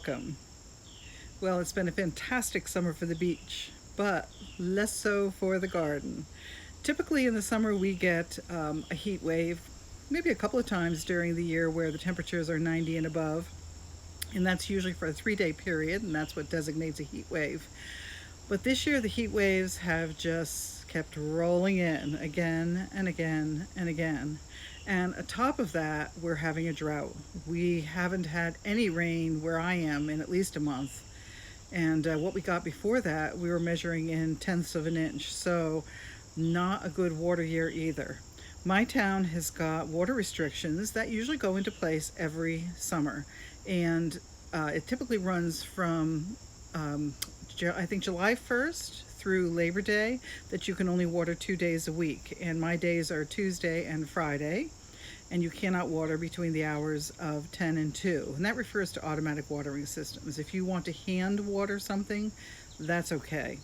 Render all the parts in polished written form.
welcome. Well, it's been a fantastic summer for the beach, but less so for the garden. Typically in the summer we get a heat wave, maybe a couple of times during the year where the temperatures are 90 and above, and that's usually for a 3-day period, and that's what designates a heat wave. But this year the heat waves have just kept rolling in again and again and again. And atop of that, we're having a drought. We haven't had any rain where I am in at least a month. And what we got before that, we were measuring in tenths of an inch. So not a good water year either. My town has got water restrictions that usually go into place every summer. And it typically runs from, I think, July 1st through Labor Day, that you can only water 2 days a week. And my days are Tuesday and Friday. And you cannot water between the hours of 10 and 2. And that refers to automatic watering systems. If you want to hand water something, that's okay.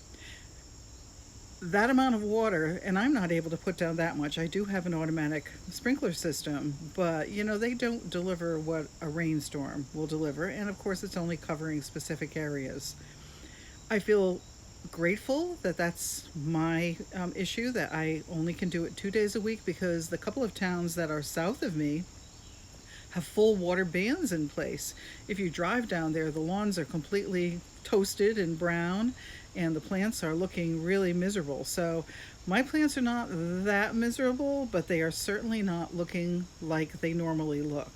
That amount of water, and I'm not able to put down that much. I do have an automatic sprinkler system, but you know, they don't deliver what a rainstorm will deliver. And of course, it's only covering specific areas. I feel grateful that that's my issue, that I only can do it 2 days a week, because the couple of towns that are south of me have full water bans in place. If you drive down there, the lawns are completely toasted and brown, and the plants are looking really miserable. So my plants are not that miserable, but they are certainly not looking like they normally look.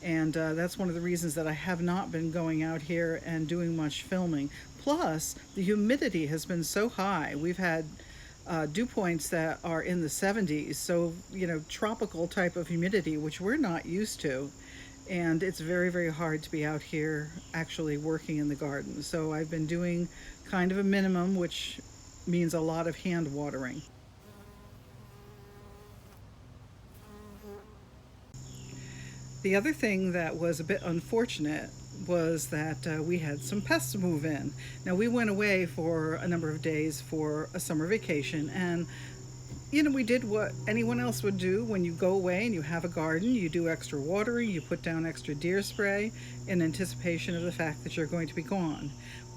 And that's one of the reasons that I have not been going out here and doing much filming. Plus, the humidity has been so high. We've had dew points that are in the 70s, so, you know, tropical type of humidity, which we're not used to. And it's very, very hard to be out here actually working in the garden. So I've been doing kind of a minimum, which means a lot of hand watering. The other thing that was a bit unfortunate was that we had some pests move in. Now, we went away for a number of days for a summer vacation, and you know, we did what anyone else would do when you go away and you have a garden. You do extra watering, you put down extra deer spray in anticipation of the fact that you're going to be gone.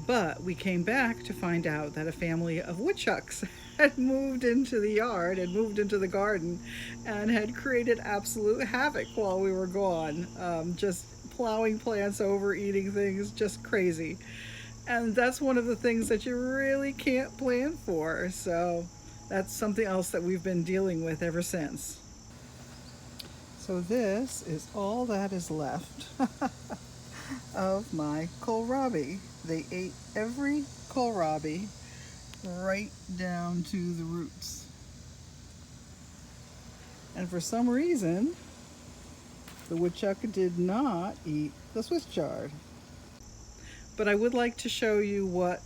But we came back to find out that a family of woodchucks had moved into the yard and moved into the garden and had created absolute havoc while we were gone. Just plowing plants over, eating things, just crazy. And that's one of the things that you really can't plan for. So that's something else that we've been dealing with ever since. So this is all that is left of my kohlrabi. They ate every kohlrabi right down to the roots. And for some reason, the woodchuck did not eat the Swiss chard. But I would like to show you what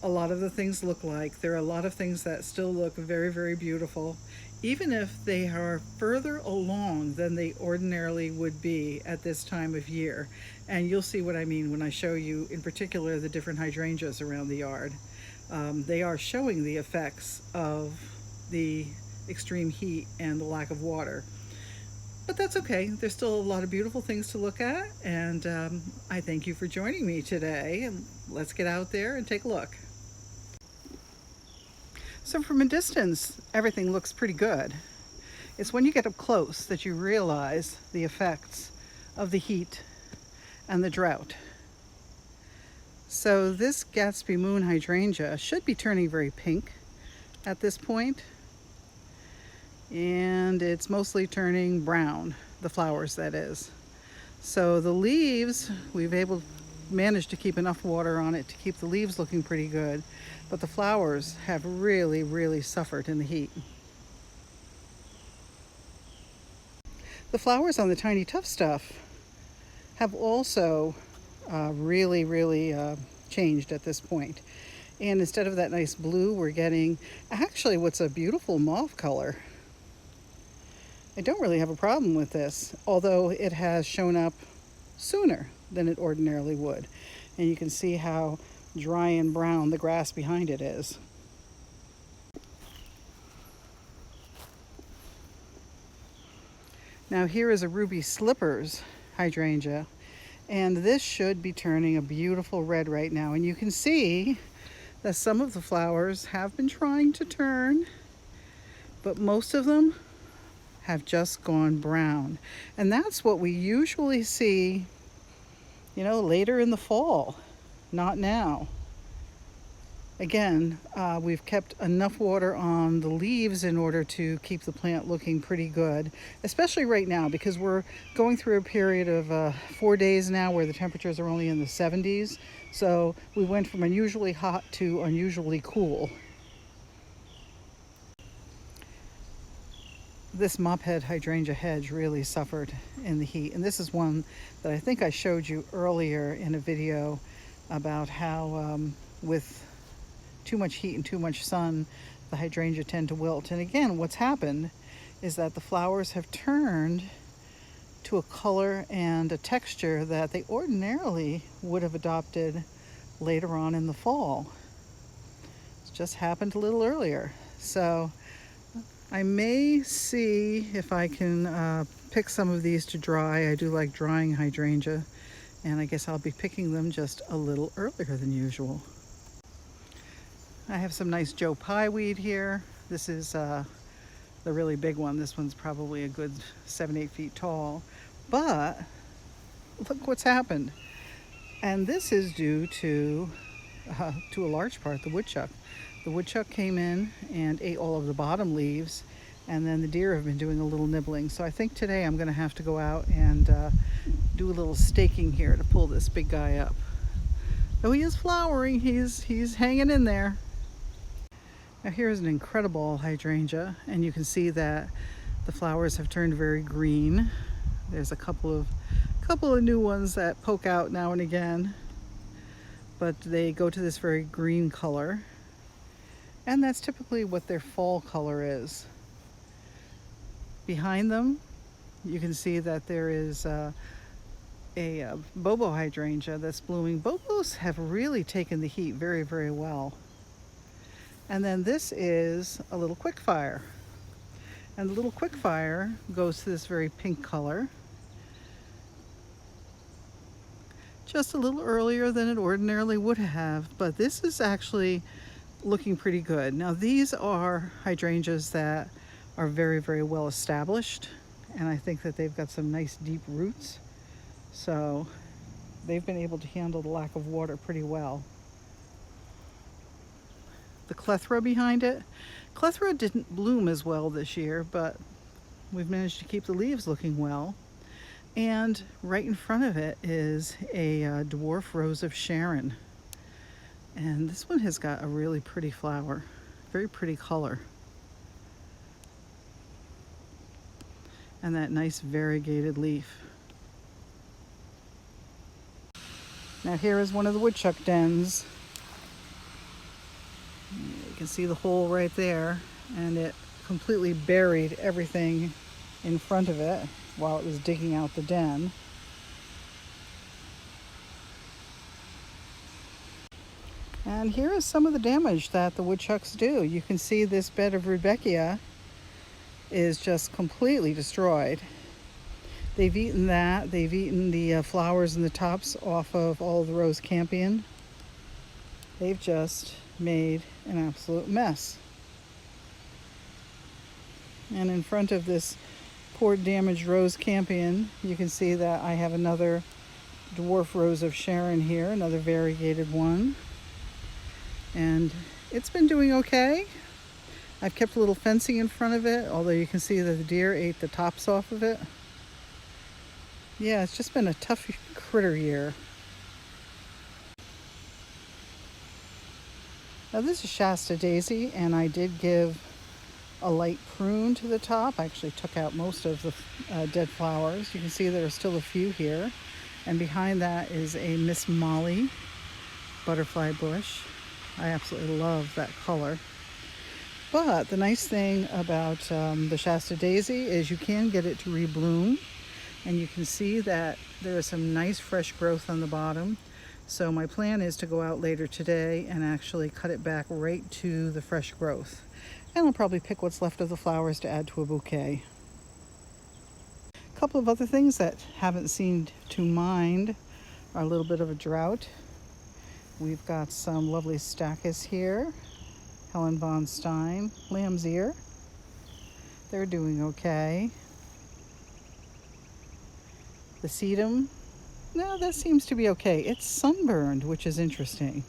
a lot of the things look like. There are a lot of things that still look very, very beautiful, even if they are further along than they ordinarily would be at this time of year. And you'll see what I mean when I show you, in particular, the different hydrangeas around the yard. They are showing the effects of the extreme heat and the lack of water. But that's okay. There's still a lot of beautiful things to look at, and I thank you for joining me today. And let's get out there and take a look. So from a distance, everything looks pretty good. It's when you get up close that you realize the effects of the heat and the drought. So this Gatsby Moon hydrangea should be turning very pink at this point. And it's mostly turning brown, the flowers that is. So the leaves, we've managed to keep enough water on it to keep the leaves looking pretty good, but the flowers have really, really suffered in the heat. The flowers on the tiny tough stuff have also really changed at this point. And instead of that nice blue, we're getting actually what's a beautiful mauve color. I don't really have a problem with this, although it has shown up sooner than it ordinarily would. And you can see how dry and brown the grass behind it is. Now here is a ruby slippers hydrangea, And this should be turning a beautiful red right now. And you can see that some of the flowers have been trying to turn, but most of them have just gone brown. And that's what we usually see, later in the fall, not now. Again, we've kept enough water on the leaves in order to keep the plant looking pretty good, especially right now because we're going through a period of 4 days now where the temperatures are only in the 70s. So we went from unusually hot to unusually cool. This mophead hydrangea hedge really suffered in the heat. And this is one that I think I showed you earlier in a video about how with too much heat and too much sun, the hydrangea tend to wilt. And again, what's happened is that the flowers have turned to a color and a texture that they ordinarily would have adopted later on in the fall. It's just happened a little earlier. So I may see if I can pick some of these to dry. I do like drying hydrangea, and I guess I'll be picking them just a little earlier than usual. I have some nice Joe Pye weed here. This is the really big one. This one's probably a good 7-8 feet tall. But look what's happened. And this is due to a large part, the woodchuck. The woodchuck came in and ate all of the bottom leaves, and then the deer have been doing a little nibbling. So I think today I'm going to have to go out and do a little staking here to pull this big guy up. Though he is flowering, he's hanging in there. Now here's an incredible hydrangea, and you can see that the flowers have turned very green. There's a couple of new ones that poke out now and again, but they go to this very green color, and that's typically what their fall color is. Behind them, you can see that there is a bobo hydrangea that's blooming. Bobos have really taken the heat very, very well. And then this is a little quickfire. And the little quickfire goes to this very pink color. Just a little earlier than it ordinarily would have, but this is actually looking pretty good. Now these are hydrangeas that are very, very well established, and I think that they've got some nice deep roots. So they've been able to handle the lack of water pretty well. The pethora behind it. Pethora didn't bloom as well this year, but we've managed to keep the leaves looking well. And right in front of it is a dwarf rose of Sharon. And this one has got a really pretty flower, very pretty color. And that nice variegated leaf. Now here is one of the woodchuck dens. You can see the hole right there, and it completely buried everything in front of it while it was digging out the den. And here is some of the damage that the woodchucks do. You can see this bed of Rudbeckia is just completely destroyed. They've eaten that. They've eaten the flowers and the tops off of all of the rose campion. They've just made an absolute mess. And in front of this poor damaged rose campion, you can see that I have another dwarf rose of Sharon here, another variegated one. And it's been doing okay. I've kept a little fencing in front of it, although you can see that the deer ate the tops off of it. Yeah, it's just been a tough critter year. Now this is Shasta Daisy, and I did give a light prune to the top. I actually took out most of the dead flowers. You can see there are still a few here. And behind that is a Miss Molly butterfly bush. I absolutely love that color. But the nice thing about the Shasta Daisy is you can get it to rebloom. And you can see that there is some nice fresh growth on the bottom. So my plan is to go out later today and actually cut it back right to the fresh growth. And I'll probably pick what's left of the flowers to add to a bouquet. A couple of other things that haven't seemed to mind a little bit of a drought. We've got some lovely stachys here, Helen von Stein, lamb's ear. They're doing okay. The sedum, no, that seems to be okay. It's sunburned, which is interesting.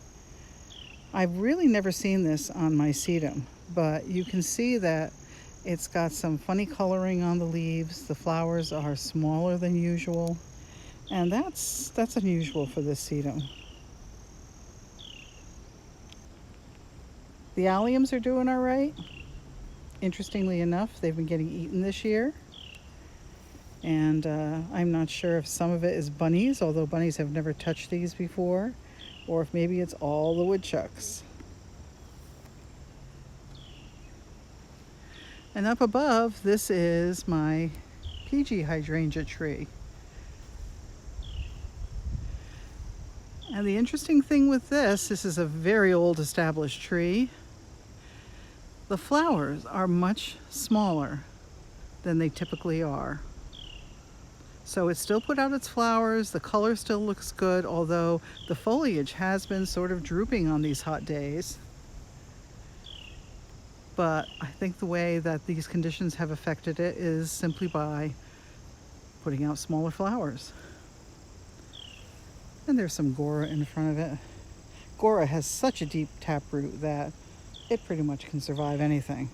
I've really never seen this on my sedum, but you can see that it's got some funny coloring on the leaves. The flowers are smaller than usual, and that's unusual for this sedum. The alliums are doing all right. Interestingly enough, they've been getting eaten this year. And I'm not sure if some of it is bunnies, although bunnies have never touched these before, or if maybe it's all the woodchucks. And up above, this is my PG hydrangea tree. And the interesting thing with this is a very old established tree. The flowers are much smaller than they typically are. So it still put out its flowers, the color still looks good, although the foliage has been sort of drooping on these hot days. But I think the way that these conditions have affected it is simply by putting out smaller flowers. And there's some Gora in front of it. Gora has such a deep taproot that it pretty much can survive anything.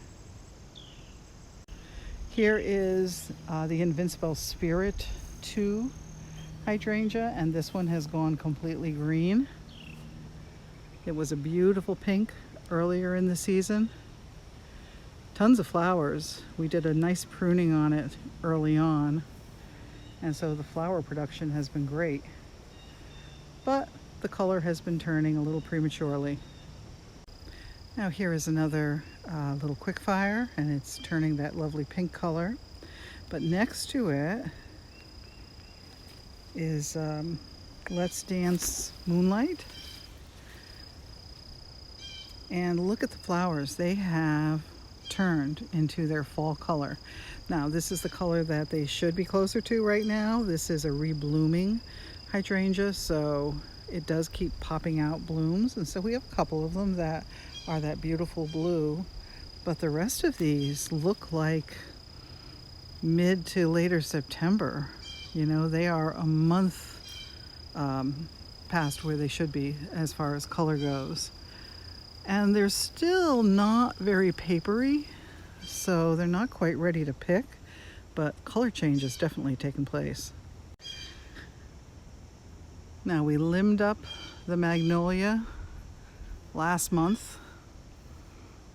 Here is the Invincible Spirit 2 hydrangea, and this one has gone completely green. It was a beautiful pink earlier in the season. Tons of flowers. We did a nice pruning on it early on, and so the flower production has been great. But the color has been turning a little prematurely. Now here is another little quickfire, and it's turning that lovely pink color. But next to it is Let's Dance Moonlight. And look at the flowers. They have turned into their fall color. Now this is the color that they should be closer to right now. This is a reblooming hydrangea, so it does keep popping out blooms. And so we have a couple of them that are that beautiful blue, but the rest of these look like mid to later September. You know, they are a month past where they should be as far as color goes. And they're still not very papery, so they're not quite ready to pick, but color change has definitely taken place. Now we limbed up the magnolia last month,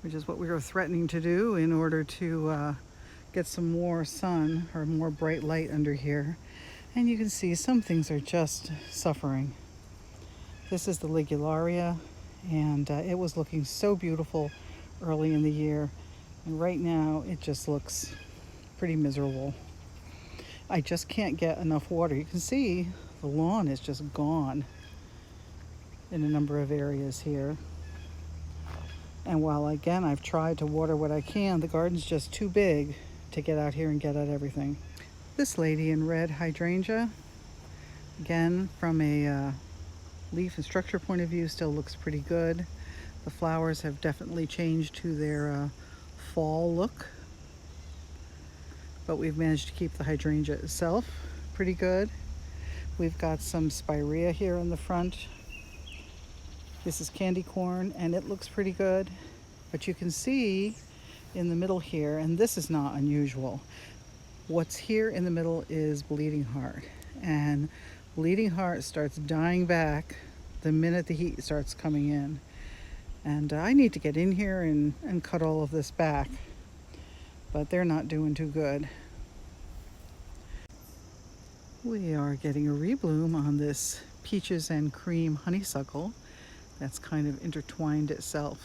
which is what we were threatening to do in order to get some more sun or more bright light under here. And you can see some things are just suffering. This is the ligularia, and it was looking so beautiful early in the year, and right now it just looks pretty miserable. I just can't get enough water. You can see the lawn is just gone in a number of areas here. And while again I've tried to water what I can, the garden's just too big to get out here and get at everything. This lady in red hydrangea, again from a leaf and structure point of view, still looks pretty good. The flowers have definitely changed to their fall look, but we've managed to keep the hydrangea itself pretty good. We've got some spirea here in the front. This is candy corn, and it looks pretty good, but you can see in the middle here, and this is not unusual, what's here in the middle is bleeding heart, and bleeding heart starts dying back the minute the heat starts coming in. And I need to get in here and cut all of this back, but they're not doing too good. We are getting a rebloom on this peaches and cream honeysuckle that's kind of intertwined itself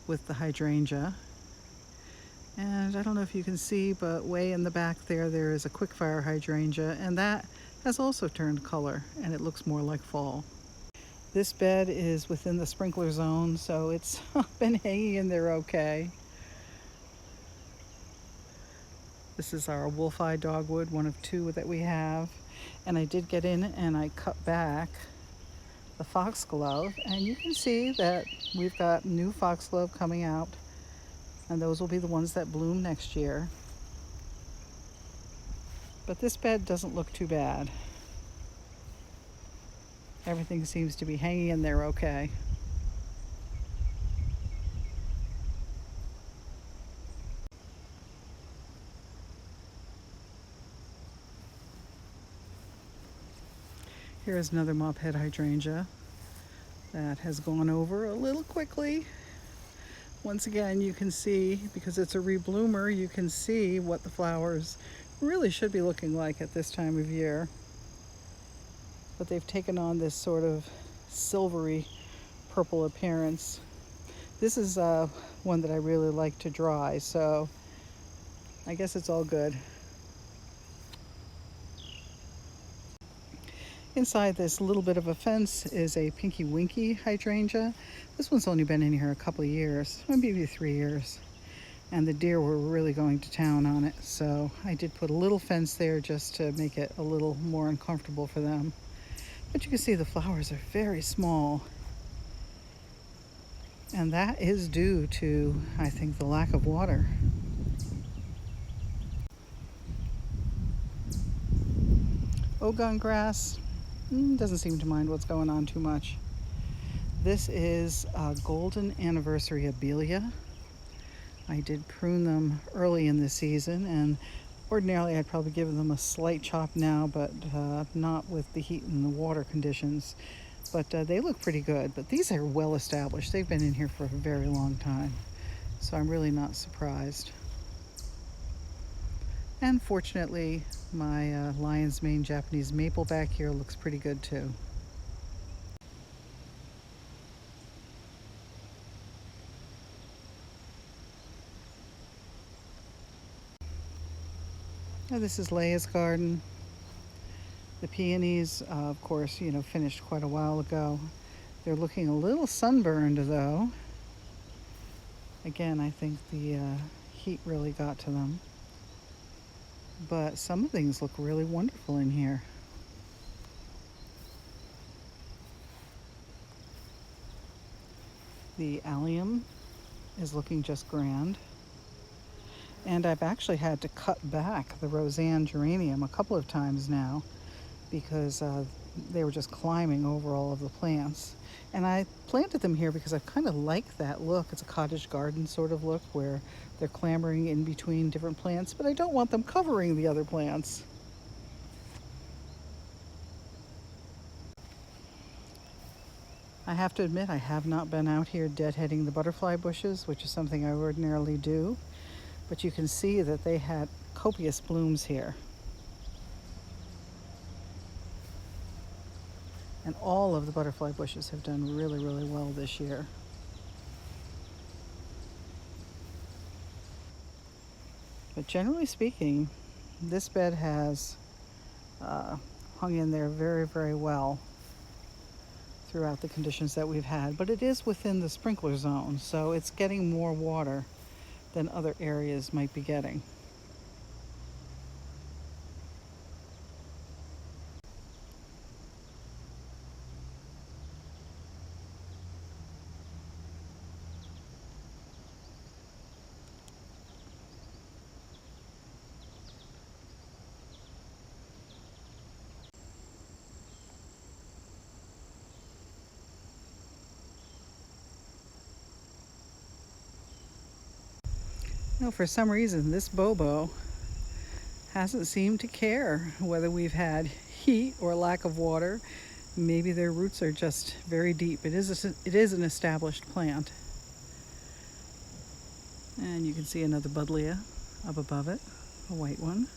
with the hydrangea. And I don't know if you can see, but way in the back there is a quickfire hydrangea, and that has also turned color, and it looks more like fall. This bed is within the sprinkler zone, so it's been hanging in there okay. This is our wolf-eye dogwood, one of two that we have. And I did get in and I cut back the foxglove, and you can see that we've got new foxglove coming out, and those will be the ones that bloom next year. But this bed doesn't look too bad. Everything seems to be hanging in there okay. Here is another mophead hydrangea that has gone over a little quickly. Once again, you can see, because it's a rebloomer, you can see what the flowers really should be looking like at this time of year. But they've taken on this sort of silvery purple appearance. This is one that I really like to dry, so I guess it's all good. Inside this little bit of a fence is a pinky winky hydrangea. This one's only been in here a couple of years, maybe 3 years. And the deer were really going to town on it, so I did put a little fence there just to make it a little more uncomfortable for them. But you can see the flowers are very small. And that is due to, I think, the lack of water. Ogon grass doesn't seem to mind what's going on too much. This is a golden anniversary abelia. I did prune them early in the season, and ordinarily I'd probably give them a slight chop now, but not with the heat and the water conditions. But they look pretty good. But these are well established. They've been in here for a very long time, so I'm really not surprised. And fortunately, my lion's mane Japanese maple back here looks pretty good too. Now this is Leia's garden. The peonies, of course, finished quite a while ago. They're looking a little sunburned though. Again, I think the heat really got to them. But some things look really wonderful in here. The allium is looking just grand. And I've actually had to cut back the Roseanne geranium a couple of times now because they were just climbing over all of the plants. And I planted them here because I kind of like that look. It's a cottage garden sort of look where they're clambering in between different plants, but I don't want them covering the other plants. I have to admit, I have not been out here deadheading the butterfly bushes, which is something I ordinarily do. But you can see that they had copious blooms here. And all of the butterfly bushes have done really, really well this year. But generally speaking, this bed has hung in there very, very well throughout the conditions that we've had. But it is within the sprinkler zone, so it's getting more water than other areas might be getting. For some reason, this Bobo hasn't seemed to care whether we've had heat or lack of water. Maybe their roots are just very deep. It is an established plant. And you can see another buddleia up above it, a white one.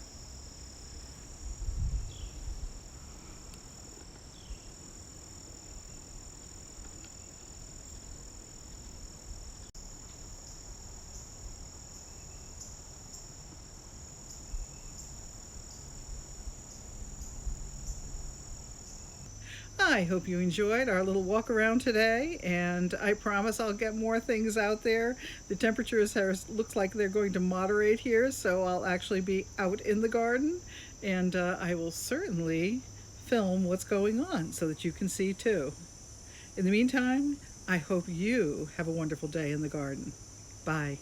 I hope you enjoyed our little walk around today, and I promise I'll get more things out there. The temperatures looks like they're going to moderate here, so I'll actually be out in the garden, and I will certainly film what's going on so that you can see too. In the meantime, I hope you have a wonderful day in the garden. Bye.